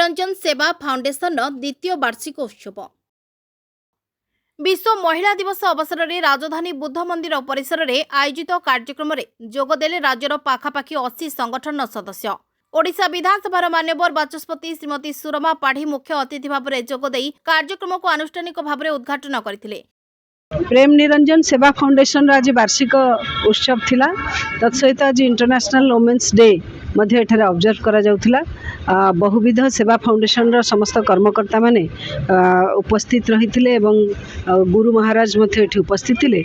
निरंजन सेवा फाउंडेशन द्वितीय वार्षिक उत्सव। विश्व महिला दिवस अवसर में राजधानी बुद्ध मंदिर परिसर में आयोजित कार्यक्रम में जोगदेले राज्यर पाखापाखि 80 संगठन सदस्य। ओडिशा विधानसभा मान्यवर बाचस्पति श्रीमती सुरमा पाढ़ी मुख्य अतिथि भाव में जोगदे कार्यक्रम को आनुष्ठानिक भाव में उद्घाटन करथिले। प्रेम निरंजन सेवा फाउंडेशन आज वार्षिक उत्सव थिला। तत्सहित आज इंटरनेशनल वुमेन्स डे मध्य एठारे ऑब्जर्व करा जाउथिला। बहुविध सेवा फाउंडेशन रो समस्त कर्मकर्ता माने उपस्थित रहिथिले एवं गुरु महाराज मध्य एठी उपस्थित थिले।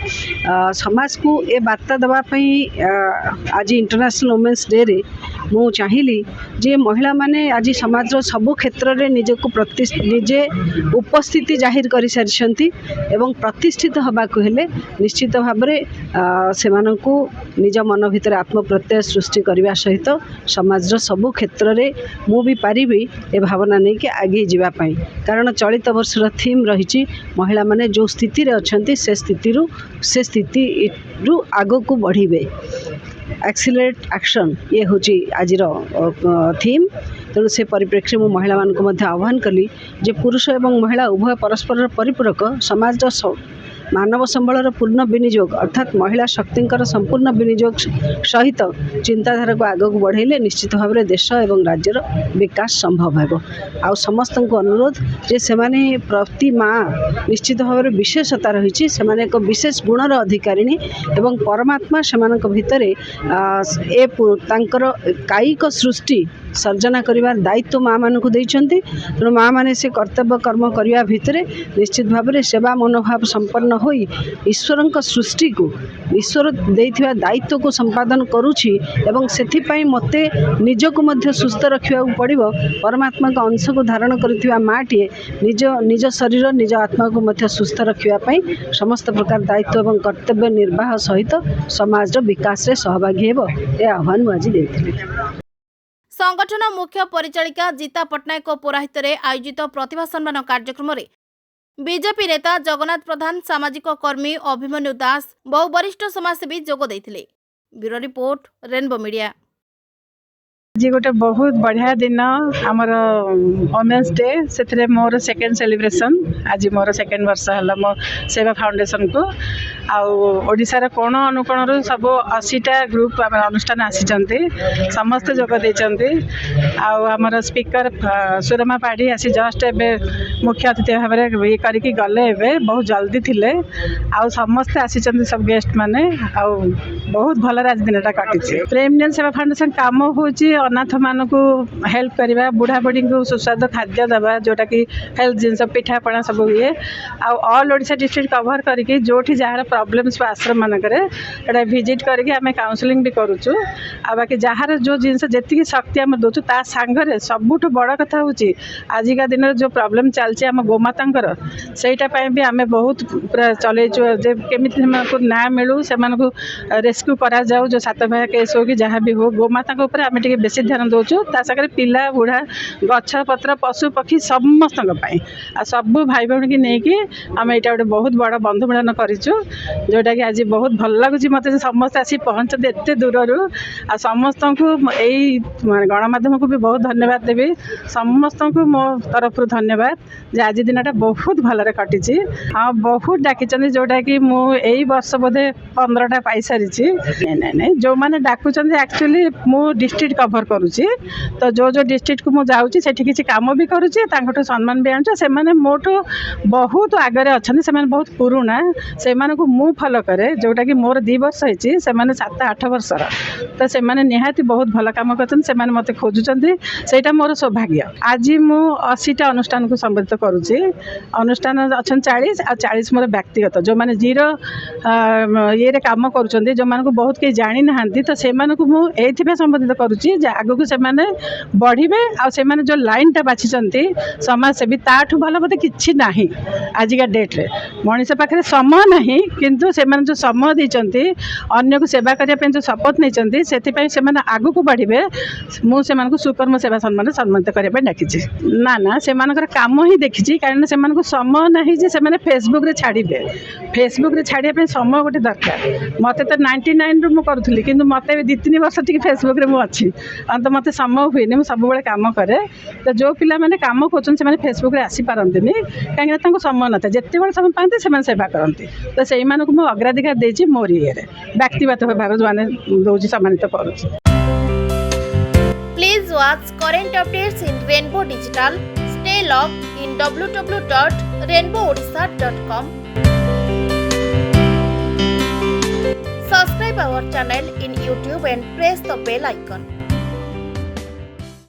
समाज को ए बार्ता दबा पई आज इंटरनेशनल वुमेन्स डे रे मु चाहिली जे महिला माने आज समाज रो सब क्षेत्र रे निजको निजे उपस्थिति जाहिर करि सारिसंती एवं प्रतिष्ठित हबाकु हेले निश्चित भाबरे सेमानंकु निज मन भितर आत्म प्रत्यय सृष्टि करबा सहित समाज रो सब क्षेत्र रे मु भी पारिबी ए भावना नै के आगे जीवा पई। कारण चलित वर्ष रो थीम रहिची महिला माने जो स्थिति रे अछंती से स्थिति रु आगो को बढ़िबे। एक्सीलरेट एक्शन ये होची आज थीम। तेणु से परिप्रेक्षी मु महिला मान को मध्य आह्वान कली जे पुरुष एवं महिला उभय परस्पर परिपूरक समाज मानव संबल पूर्ण विनियोग अर्थात महिला शक्ति संपूर्ण विनियोग सहित चिंताधारा को आगक बढ़ेले निश्चित भाव में देश एवं राज्यर विकास संभव है। आ समस्त को अनुरोध जे सेमाने प्रति माँ निश्चित भाव में विशेषता रही एक विशेष गुणर अधिकारिणी एवं परमात्मा सेमान भितर ए कायिक सृष्टि सर्जना करिवार दायित्व माँ मानक देइछन्ति। तेणु माँ माने से कर्तव्य कर्म करिया भितरे निश्चित भाव में सेवा मनोभाव संपन्न होई ईश्वरंक सृष्टि को ईश्वर देइथिबा दायित्व को संपादन करूछि एवं सेथिपई मते निजको मध्य सुस्थ रखिया पड़िबो। परमात्मा का अंश को धारण करथिबा माटिए निज शरीर निज आत्मा को मध्य सुस्थ रखिया पई समस्त प्रकार दायित्व एवं कर्तव्य निर्वाह सहित समाज विकास रे सहभागी हेबो ए आह्वान आज देथिले। संगठन मुख्य परिचालिका जीता पट्टनायक पौराहित आयोजित प्रतिभा सम्मान कार्यक्रम में बीजेपी नेता जगन्नाथ प्रधान सामाजिक कर्मी अभिमन्यु दास बहु वरिष्ठ समाजसेवी जोग देथिले। Bureau report Rainbow Media. जी गोटे बहुत बढ़िया दिन आमर वुमेन्स डे से मोर सेकेंड सेलिब्रेशन आज मोर सेकेंड वर्ष है मो सेवा फाउंडेशन को आशार कोण अनुकोण सब 80टा ग्रुप अनुष्ठान आसी समस्ते जोग देइचंती। आमर स्पीकर सुरमा पाढ़ी आसी जस्ट एवं मुख्य अतिथि भाव में ये करके गले एवं बहुत जल्दी थिले समस्ते आसी सब गेस्ट माने बहुत भल आज दिन कटी। प्रेम निरंजन सेवा फाउंडेशन काम होची अनाथ मान को हेल्प करवा बुढ़ा बुढ़ी को सुस्वाद खाद्य दबा जोटा कि हेल्थ जिनस पिठापणा सब ये ऑल ओडिशा डिस्ट्रिक्ट कवर करके जोठी जार प्रॉब्लम्स आश्रम मानक विजिट करके आम काउंसलिंग भी करुचु। बाकी जार जो जिनस जी शक्ति आम दौचु ता सांगरे सबुठ बड़ कथा हूँ आजिका दिन जो प्रॉब्लम चलती आम गोमाता से भी आम बहुत पूरा चलैचु जे केमी ना मिलू से रेस्क्यू करा जाऊ जो 7 भाई केस हो कि जहाँ भी हो गोमाता आम टे बेसी ध्यान दौचु सागर पिला बुढ़ा गछ पत्र पशु पक्षी समस्त सब भाई भौणी की लेकिन आम यहाँ गोटे बहुत बड़ बंधु मिलन करूँ जोटा कि आज बहुत भल लगुच मत समस्त आसी पहुँचते एत दूर समस्त को यही गणमाध्यम को भी बहुत धन्यवाद देवी। समस्त को मो तरफ धन्यवाद जे आज दिन बहुत भलरे कटी। हाँ बहुत डाकी जोटा कि मुझे वर्ष बोधे 15टा पाई सारी नहीं जो मैंने डाकुच एक्चुअली मु डिस्ट्रिक्ट कभर करुच्ची तो जो डिस्ट्रिक्ट को मुझे किसी काम भी करुच्ची सम्मान भी आनुचे से मोटू बहुत आगे अच्छा से बहुत पुराणा से मु फॉलो करे जोटा कि मोर 2 वर्ष होती से 7-8 वर्षर तो से निहाती बहुत भल कम कर मत खोजुंट से मोर सौभाग्य। आज मु 80टा अनुष्ठान को संबोधित करुच्ची अनुष्ठान अच्छा 40 मोर व्यक्तिगत जो मैंने जीरो ये कम कर जो मान को बहुत कई जानी ना तो से मुझे संबोधित करुच्ची आग को से बढ़े आने जो लाइन टा बाछी समाज सेवी ताठू भल मत कि ना आजिका डेट्रे मनीष पाखे समय ना किंतु से जो समय देते अन्य को सेवा करने जो शपथ नहीं से आग को बढ़े मुझे सुकर्म सेवा सम्मान सम्मानित करने डाकी ना से कम ही देखी कारण से समय ना जे से फेसबुक रे छाड़े फेसबुक रे छाड़िया समय गोटे दरकार मत तो 99 ମୁଁ କରୁଥିଲି କିନ୍ତୁ ମୋତେ 2-3 ବର୍ଷ ଟିକେ ଫେସବୁକ୍ରେ ମୁଁ ଅଛି ତ ମୋତେ ସମୟ ହୁଏନି ମୁଁ ସବୁବେଳେ କାମ କରେ ତ ଯେଉଁ ପିଲାମାନେ କାମ କରୁଛନ୍ତି ସେମାନେ ଫେସବୁକ୍ରେ ଆସିପାରନ୍ତିନି କାହିଁକିନା ତାଙ୍କୁ ସମୟ ନଥାଏ ଯେତେବେଳେ ସମୟ ପାଆନ୍ତି ସେମାନେ ସେବା କରନ୍ତି ତ ସେଇମାନଙ୍କୁ ମୁଁ ଅଗ୍ରାଧିକାର ଦେଇଛି ମୋରି ଇଏରେ ବ୍ୟକ୍ତିଗତ ଭାବରେ ଯେଉଁମାନେ ଦେଉଛି ସମ୍ମାନିତ କରୁଛି। Please watch current updates in Rainbow Digital. Stay logged in www.rainbowodisha.com. Subscribe our channel in YouTube and press the bell icon.